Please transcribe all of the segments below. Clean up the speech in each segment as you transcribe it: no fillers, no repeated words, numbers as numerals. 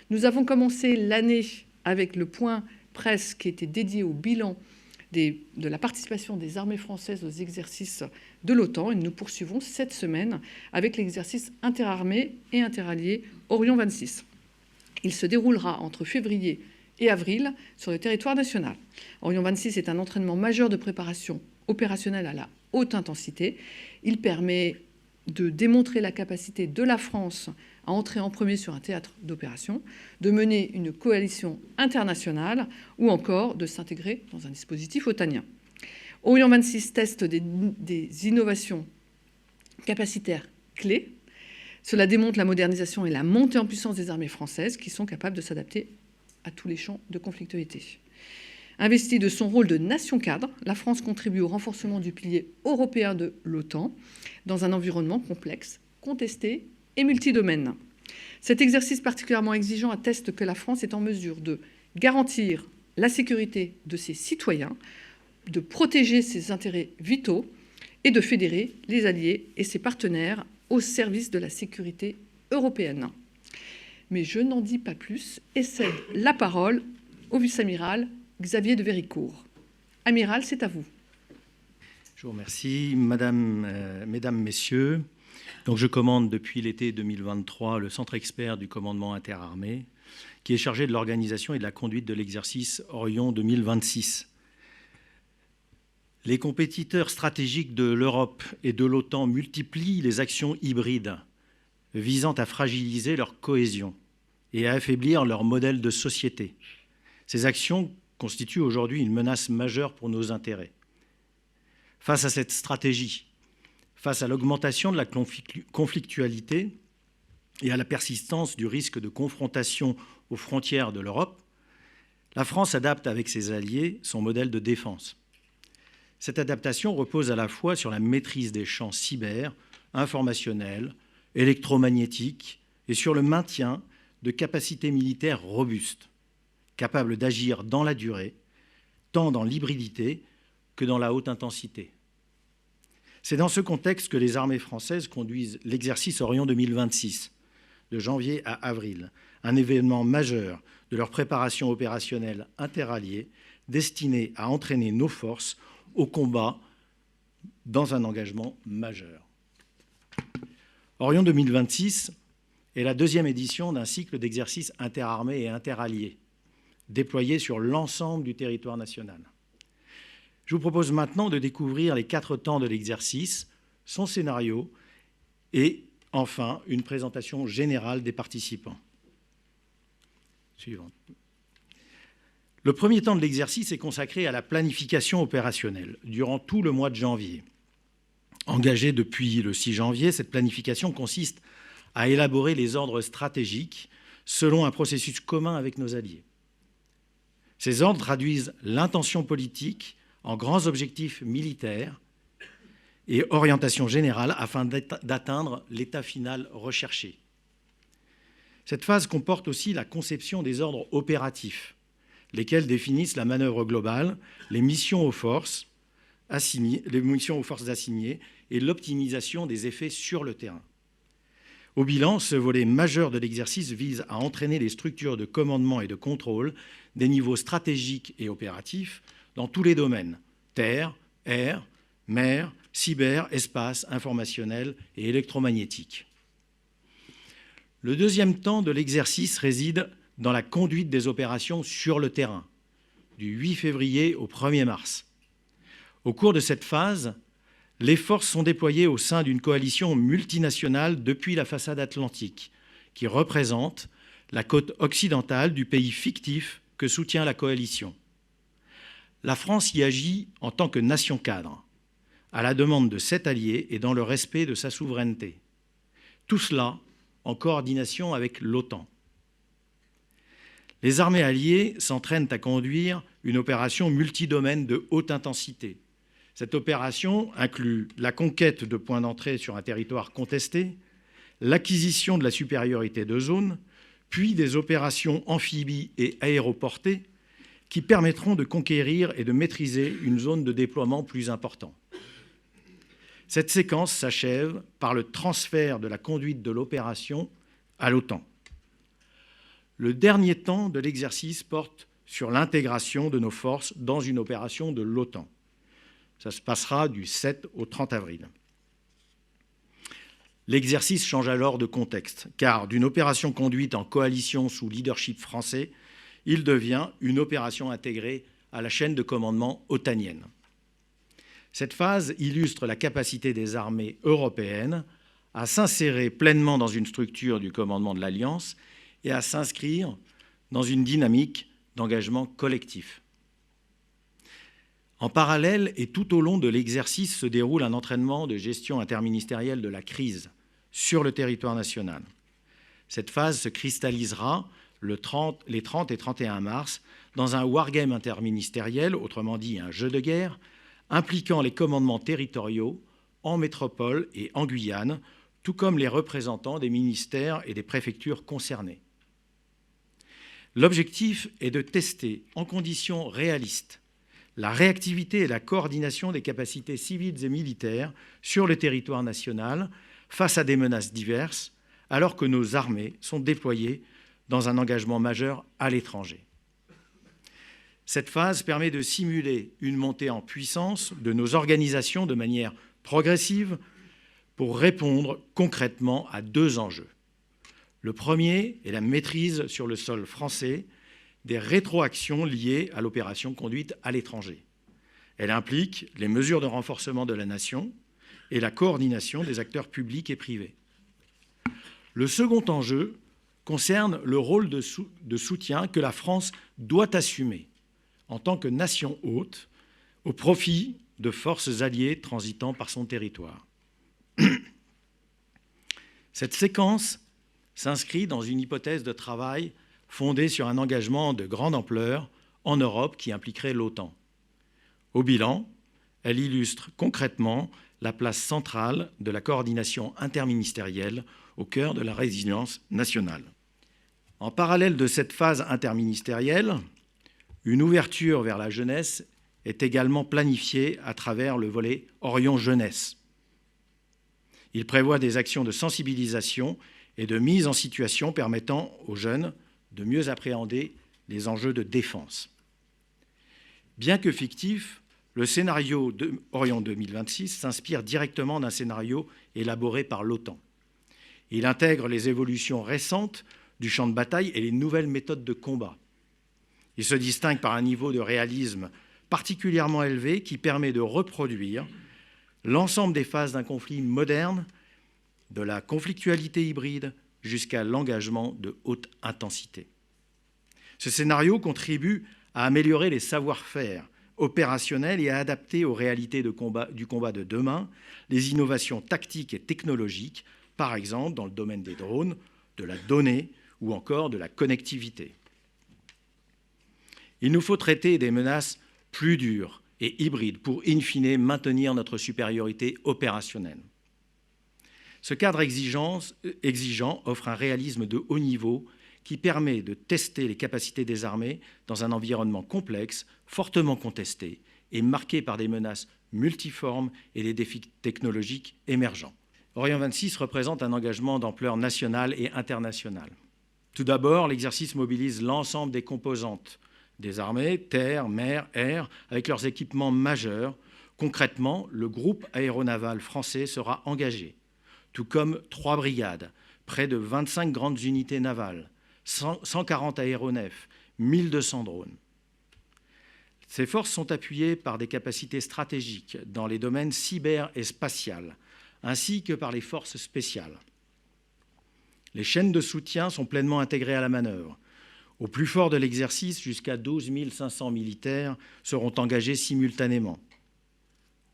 Nous avons commencé l'année avec le point presse qui était dédié au bilan de la participation des armées françaises aux exercices de l'OTAN. Et nous poursuivons cette semaine avec l'exercice interarmées et interalliés Orion 26. Il se déroulera entre février et avril sur le territoire national. Orion 26 est un entraînement majeur de préparation opérationnelle à la haute intensité. Il permet de démontrer la capacité de la France à entrer en premier sur un théâtre d'opération, de mener une coalition internationale ou encore de s'intégrer dans un dispositif otanien. Orion 26 teste des innovations capacitaires clés. Cela démontre la modernisation et la montée en puissance des armées françaises qui sont capables de s'adapter à tous les champs de conflictualité. Investie de son rôle de nation cadre, la France contribue au renforcement du pilier européen de l'OTAN dans un environnement complexe, contesté et multidomaine. Cet exercice particulièrement exigeant atteste que la France est en mesure de garantir la sécurité de ses citoyens, de protéger ses intérêts vitaux et de fédérer les alliés et ses partenaires au service de la sécurité européenne. Mais je n'en dis pas plus et cède la parole au vice-amiral Xavier de Véricourt. Amiral, c'est à vous. Je vous remercie. Mesdames, Messieurs, donc je commande depuis l'été 2023 le centre expert du commandement interarmé qui est chargé de l'organisation et de la conduite de l'exercice Orion 2026. Les compétiteurs stratégiques de l'Europe et de l'OTAN multiplient les actions hybrides visant à fragiliser leur cohésion et à affaiblir leur modèle de société. Ces actions constituent aujourd'hui une menace majeure pour nos intérêts. Face à cette stratégie, face à l'augmentation de la conflictualité et à la persistance du risque de confrontation aux frontières de l'Europe, la France adapte avec ses alliés son modèle de défense. Cette adaptation repose à la fois sur la maîtrise des champs cyber, informationnels, électromagnétiques et sur le maintien de capacités militaires robustes, capables d'agir dans la durée, tant dans l'hybridité que dans la haute intensité. C'est dans ce contexte que les armées françaises conduisent l'exercice Orion 2026, de janvier à avril, un événement majeur de leur préparation opérationnelle interalliée destiné à entraîner nos forces au combat dans un engagement majeur. Orion 2026 est la deuxième édition d'un cycle d'exercices interarmés et interalliés, déployés sur l'ensemble du territoire national. Je vous propose maintenant de découvrir les 4 temps de l'exercice, son scénario et enfin une présentation générale des participants. Suivante. Le premier temps de l'exercice est consacré à la planification opérationnelle durant tout le mois de janvier. Engagée depuis le 6 janvier, cette planification consiste à élaborer les ordres stratégiques selon un processus commun avec nos alliés. Ces ordres traduisent l'intention politique en grands objectifs militaires et orientations générales afin d'atteindre l'état final recherché. Cette phase comporte aussi la conception des ordres opératifs, lesquels définissent la manœuvre globale, les missions aux forces assignées et l'optimisation des effets sur le terrain. Au bilan, ce volet majeur de l'exercice vise à entraîner les structures de commandement et de contrôle des niveaux stratégiques et opératifs dans tous les domaines, terre, air, mer, cyber, espace, informationnel et électromagnétique. Le deuxième temps de l'exercice réside dans la conduite des opérations sur le terrain, du 8 février au 1er mars. Au cours de cette phase, les forces sont déployées au sein d'une coalition multinationale depuis la façade atlantique, qui représente la côte occidentale du pays fictif que soutient la coalition. La France y agit en tant que nation cadre, à la demande de 7 alliés et dans le respect de sa souveraineté. Tout cela en coordination avec l'OTAN. Les armées alliées s'entraînent à conduire une opération multidomaine de haute intensité. Cette opération inclut la conquête de points d'entrée sur un territoire contesté, l'acquisition de la supériorité de zone, puis des opérations amphibies et aéroportées qui permettront de conquérir et de maîtriser une zone de déploiement plus importante. Cette séquence s'achève par le transfert de la conduite de l'opération à l'OTAN. Le dernier temps de l'exercice porte sur l'intégration de nos forces dans une opération de l'OTAN. Ça se passera du 7 au 30 avril. L'exercice change alors de contexte, car d'une opération conduite en coalition sous leadership français, il devient une opération intégrée à la chaîne de commandement otanienne. Cette phase illustre la capacité des armées européennes à s'insérer pleinement dans une structure du commandement de l'Alliance et à s'inscrire dans une dynamique d'engagement collectif. En parallèle et tout au long de l'exercice se déroule un entraînement de gestion interministérielle de la crise sur le territoire national. Cette phase se cristallisera les 30 et 31 mars dans un wargame interministériel, autrement dit un jeu de guerre, impliquant les commandements territoriaux en métropole et en Guyane, tout comme les représentants des ministères et des préfectures concernées. L'objectif est de tester en conditions réalistes la réactivité et la coordination des capacités civiles et militaires sur le territoire national face à des menaces diverses, alors que nos armées sont déployées dans un engagement majeur à l'étranger. Cette phase permet de simuler une montée en puissance de nos organisations de manière progressive pour répondre concrètement à deux enjeux. Le premier est la maîtrise sur le sol français des rétroactions liées à l'opération conduite à l'étranger. Elle implique les mesures de renforcement de la nation et la coordination des acteurs publics et privés. Le second enjeu concerne le rôle de soutien que la France doit assumer en tant que nation hôte au profit de forces alliées transitant par son territoire. Cette séquence s'inscrit dans une hypothèse de travail fondée sur un engagement de grande ampleur en Europe qui impliquerait l'OTAN. Au bilan, elle illustre concrètement la place centrale de la coordination interministérielle au cœur de la résilience nationale. En parallèle de cette phase interministérielle, une ouverture vers la jeunesse est également planifiée à travers le volet Orion Jeunesse. Il prévoit des actions de sensibilisation et de mise en situation permettant aux jeunes de mieux appréhender les enjeux de défense. Bien que fictif, le scénario de Orion 2026 s'inspire directement d'un scénario élaboré par l'OTAN. Il intègre les évolutions récentes du champ de bataille et les nouvelles méthodes de combat. Il se distingue par un niveau de réalisme particulièrement élevé qui permet de reproduire l'ensemble des phases d'un conflit moderne, de la conflictualité hybride jusqu'à l'engagement de haute intensité. Ce scénario contribue à améliorer les savoir-faire opérationnels et à adapter aux réalités du combat de demain les innovations tactiques et technologiques, par exemple dans le domaine des drones, de la donnée ou encore de la connectivité. Il nous faut traiter des menaces plus dures et hybrides pour, in fine, maintenir notre supériorité opérationnelle. Ce cadre exigeant offre un réalisme de haut niveau qui permet de tester les capacités des armées dans un environnement complexe, fortement contesté et marqué par des menaces multiformes et des défis technologiques émergents. Orion 26 représente un engagement d'ampleur nationale et internationale. Tout d'abord, l'exercice mobilise l'ensemble des composantes des armées, terre, mer, air, avec leurs équipements majeurs. Concrètement, le groupe aéronaval français sera engagé, tout comme 3 brigades, près de 25 grandes unités navales, 140 aéronefs, 1200 drones. Ces forces sont appuyées par des capacités stratégiques dans les domaines cyber et spatial, ainsi que par les forces spéciales. Les chaînes de soutien sont pleinement intégrées à la manœuvre. Au plus fort de l'exercice, jusqu'à 12 500 militaires seront engagés simultanément.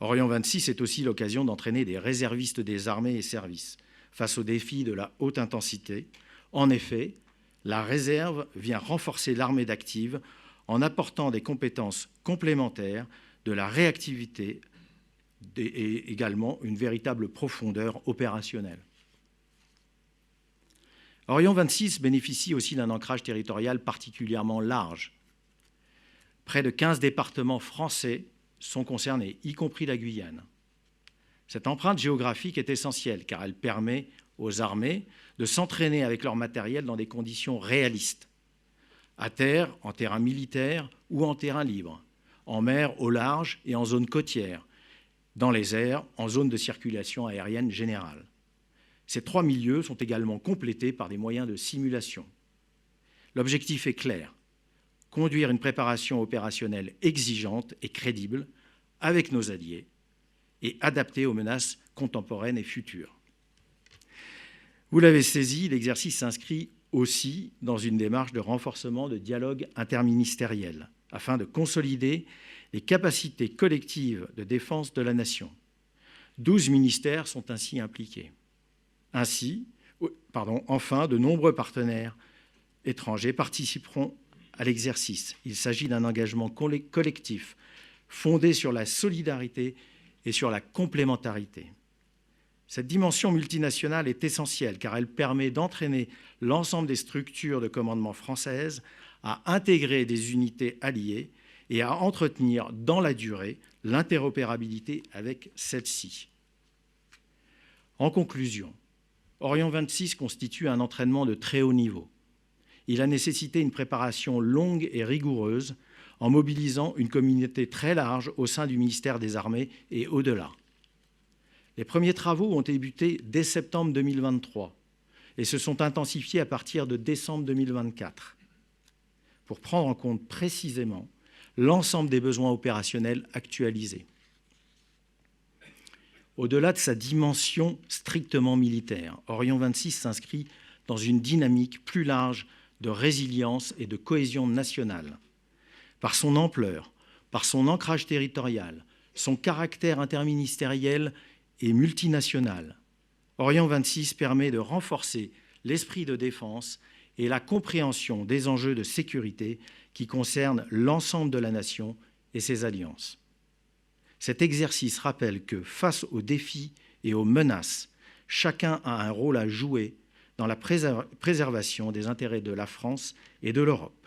Orion 26 est aussi l'occasion d'entraîner des réservistes des armées et services face aux défis de la haute intensité. En effet, la réserve vient renforcer l'armée d'active en apportant des compétences complémentaires, de la réactivité et également une véritable profondeur opérationnelle. Orion 26 bénéficie aussi d'un ancrage territorial particulièrement large. Près de 15 départements français sont concernés, y compris la Guyane. Cette empreinte géographique est essentielle car elle permet aux armées de s'entraîner avec leur matériel dans des conditions réalistes. à terre, en terrain militaire ou en terrain libre, en mer, au large et en zone côtière, dans les airs, en zone de circulation aérienne générale. Ces 3 milieux sont également complétés par des moyens de simulation. L'objectif est clair, conduire une préparation opérationnelle exigeante et crédible avec nos alliés et adaptée aux menaces contemporaines et futures. Vous l'avez saisi, l'exercice s'inscrit aussi dans une démarche de renforcement de dialogue interministériel afin de consolider les capacités collectives de défense de la nation. 12 ministères sont ainsi impliqués. Enfin, de nombreux partenaires étrangers participeront à l'exercice. Il s'agit d'un engagement collectif fondé sur la solidarité et sur la complémentarité. Cette dimension multinationale est essentielle car elle permet d'entraîner l'ensemble des structures de commandement françaises à intégrer des unités alliées et à entretenir dans la durée l'interopérabilité avec celles-ci. En conclusion, Orient 26 constitue un entraînement de très haut niveau. Il a nécessité une préparation longue et rigoureuse en mobilisant une communauté très large au sein du ministère des Armées et au-delà. Les premiers travaux ont débuté dès septembre 2023 et se sont intensifiés à partir de décembre 2024 pour prendre en compte précisément l'ensemble des besoins opérationnels actualisés. Au-delà de sa dimension strictement militaire, Orient 26 s'inscrit dans une dynamique plus large de résilience et de cohésion nationale. Par son ampleur, par son ancrage territorial, son caractère interministériel et multinational, Orient 26 permet de renforcer l'esprit de défense et la compréhension des enjeux de sécurité qui concernent l'ensemble de la nation et ses alliances. Cet exercice rappelle que, face aux défis et aux menaces, chacun a un rôle à jouer dans la préservation des intérêts de la France et de l'Europe.